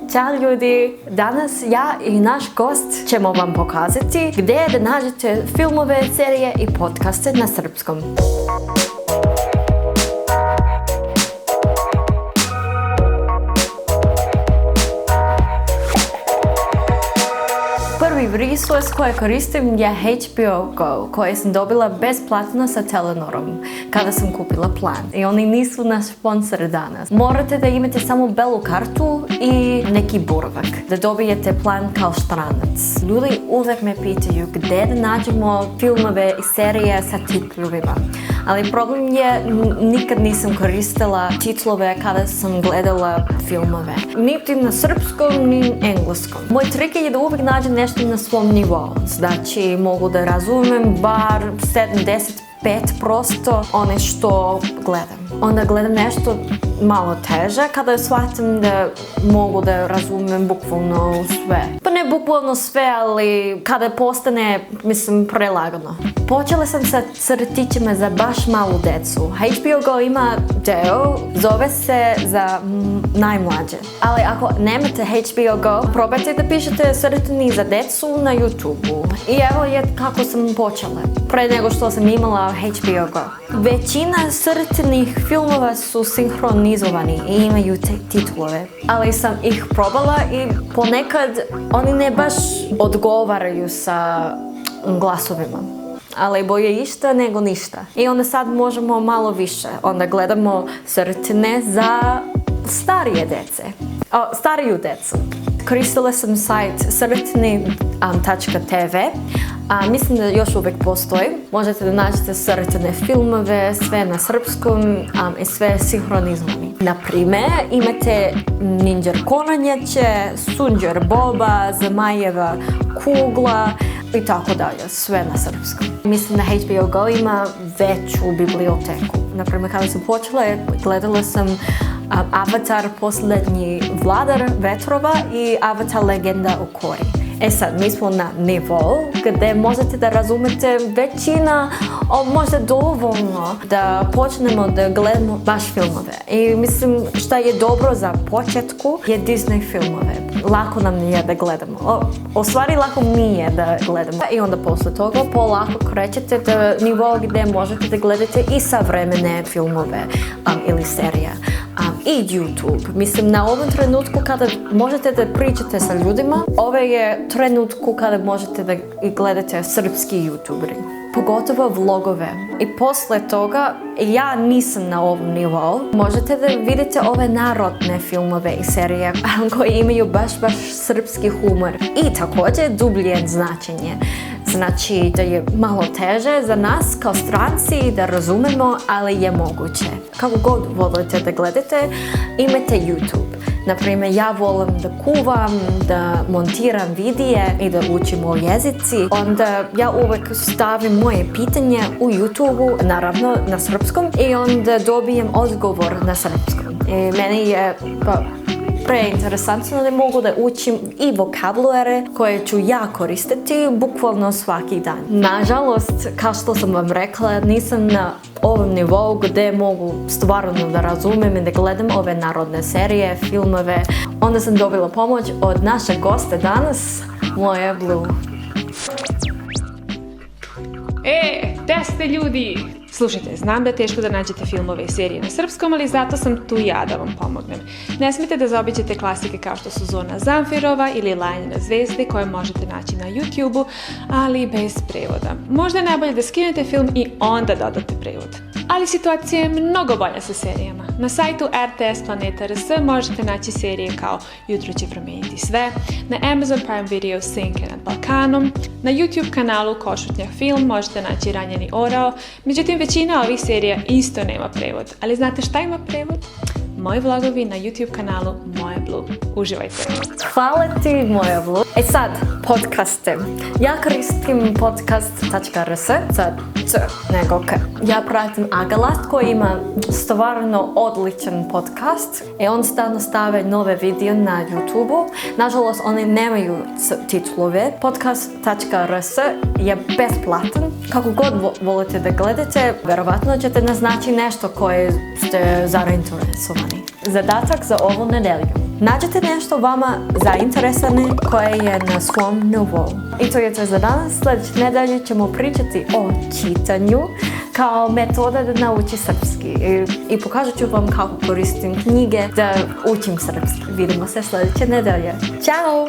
Ćao ljudi, danas ja i naš gost ćemo vam pokazati gdje da nađete filmove, serije i podcaste na srpskom. Prvi resurs koji koristim je HBO Go, koji sam dobila besplatno sa Telenorom kada sam kupila plan. I oni nisu naš sponsor danas. Morate da imate samo belu kartu i neki boravak da dobijete plan kao stranac. Ljudi uvijek me pitaju gdje da nađemo filmove i serije sa titlovima. Ali problem je, nikad nisam koristila titlove kada sam gledala filmove. Niti na srpskom, ni engleskom. Moj trik je da uvijek nađem nešto na svom nivou. Znači, mogu da razumem bar 75% one što gledam. Onda gledam nešto malo teže kada shvatim da mogu da razumem bukvalno sve. Pa ne bukvalno sve, ali kada postane, prelagano. Počela sam sa crtićima za baš malu decu. HBO Go ima deo, zove se za najmlađe. Ali ako nemate HBO Go, probajte da pišete crtani za decu na YouTube-u. I evo je kako sam počela, pre nego što sam imala HBO Go. Većina crtanih filmova su sinhronizovani i imaju titlove. Ali sam ih probala i ponekad oni ne baš odgovaraju sa glasovima. Ali bolje išta nego ništa. I onda sad možemo malo više. Onda gledamo crtane za stariju decu. Koristila sam sajt crtani.tv. Mislim da još uvijek postoji. Možete da nađete crtane filmove, sve na srpskom i sve sinhronizovani. Naprimjer, imate Ninđer Konanjeće, Sunđer Boba, Zamajeva kugla i tako dalje, sve na srpskom. Mislim da HBO Go ima veću biblioteku. Naprimjer, kada sam počela, gledala sam Avatar Posljednji vladar vetrova i Avatar Legenda o Korri. Sad, mi smo na nivou gdje možete da razumete većina, možda dovoljno da počnemo da gledamo baš filmove. I mislim šta je dobro za početku je Disney filmove. Lako nam nije da gledamo. U stvari lako nije da gledamo. I onda posle toga polako krećete do nivou gdje možete da gledate i savremene filmove ili serije. I YouTube. Mislim, na ovom trenutku kada možete da pričate sa ljudima, ovo je trenutku kada možete da gledate srpski YouTuberi. Pogotovo vlogove. I posle toga, ja nisam na ovom nivou, možete da vidite ove narodne filmove i serije koji imaju baš srpski humor. I također dublje značenje. Znači da je malo teže za nas kao stranci da razumemo, ali je moguće. Kako god volite da gledate, imate YouTube. Naprimjer, ja volim da kuvam, da montiram vidije i da učim o jezici. Onda ja uvijek stavim moje pitanje u YouTube-u, naravno na srpskom, i onda dobijem odgovor na srpskom. I meni je preinteresantno da mogu da učim i vokabulare koje ću ja koristiti bukvalno svaki dan. Nažalost, kao što sam vam rekla, nisam na ovom nivou gdje mogu stvarno da razumem i da gledam ove narodne serije, filmove. Onda sam dobila pomoć od našeg gosta danas, Moja Blue. Gde ste ljudi? Slušajte, znam da je teško da nađete filmove i serije na srpskom, ali zato sam tu ja da vam pomognem. Ne smijete da zaobiđete klasike kao što su Zona Zamfirova ili Lajanje na zvezde koje možete naći na YouTube-u, ali bez prevoda. Možda je najbolje da skinete film i onda dodate prevod. Ali situacija je mnogo bolja sa serijama. Na sajtu RTS Planeta.rs možete naći serije kao Jutro će promijeniti sve, na Amazon Prime Video Senke nad Balkanom, na YouTube kanalu Košutnjak film možete naći Ranjeni orao, međutim većina ovih serija isto nema prevod. Ali znate šta ima prevod? Moji vlogovi na YouTube kanalu Moja Blue. Uživajte! Hvala ti, Moja Blue. Sad, podcaste. Ja koristim podcast.rs za nego K. Ja pratim Agalast koji ima stvarno odličan podcast i on stalno stave nove video na YouTube-u. Nažalost, oni nemaju titlove. Podcast.rs je besplatan. Kako god volite da gledate, verovatno ćete naznaći nešto koje ste zainteresovani. Zadatak za ovu nedelju. Nađite nešto vama zainteresovane koje je na svom nivou. I to je to za danas. Sljedeće nedelje ćemo pričati o čitanju kao metoda da nauči srpski. I pokažat ću vam kako koristim knjige da učim srpski. Vidimo se sljedeće nedelje. Ćao!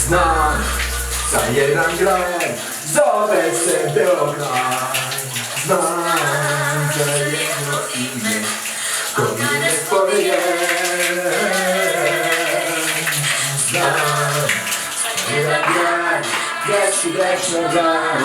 Znam za jedan grad, zove se Beograd. Znam za jedno ime, ko mi ne povije. Znam za jedan grad, gdje ću večno dan.